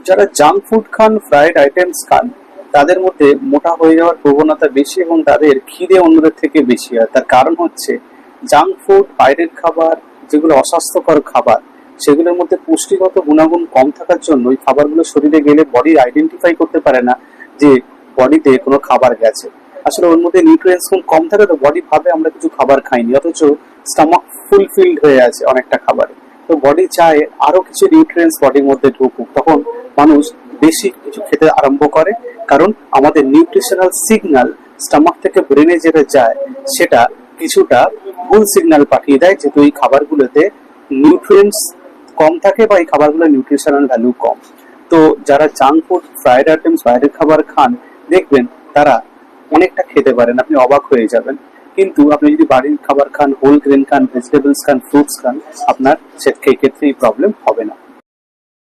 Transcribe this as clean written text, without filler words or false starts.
যারা junk food খান, fried items খান, তাদের মধ্যে মোটা হয়ে যাওয়ার প্রবণতা বেশি এবং তাদের খিদে অন্যদের থেকে বেশি হয়। তার কারণ হচ্ছে জাঙ্ক ফুড, বাইরের খাবার, যেগুলো অস্বাস্থ্যকর খাবার, সেগুলোর মধ্যে পুষ্টিগত গুণাগুণ কম থাকার জন্য ওই খাবারগুলো শরীরে গেলে বডি আইডেন্টিফাই করতে পারে না যে বডিতে কোনো খাবার গেছে। আসলে ওর মধ্যে নিউট্রিয়েন্টস খুব কম থাকে, তো বডি ভাবে আমরা কিছু খাবার খাইনি, অথচ স্টমাক ফুলফিলড হয়ে আছে অনেকটা খাবারে। তো বডি চায় আরো কিছু নিউট্রিয়েন্টস বডির মধ্যে ঢুকুক, তখন মানুষ বেশি কিছু খেতে আরম্ভ করে। কারণ আমাদের নিউট্রিশনাল সিগন্যাল স্টমাক থেকে ব্রেনে যেটা যায়, সেটা কিছুটা ভুল সিগন্যাল পাঠিয়ে দেয়, যেহেতু এই খাবারগুলোতে নিউট্রিয়েন্টস কম থাকে বা এই খাবারগুলোর নিউট্রিশনাল ভ্যালু কম। তো যারা জাঙ্ক ফুড, ফ্রাইড আইটেমস, বাইরের খাবার খান, দেখবেন তারা অনেকটা খেতে পারেন, আপনি অবাক হয়ে যাবেন। কিন্তু আপনি যদি বাড়ির খাবার খান, হোল গ্রেন খান, ভেজিটেবলস খান, ফ্রুটস খান, আপনার ক্ষেত্রে এই প্রবলেম হবে না।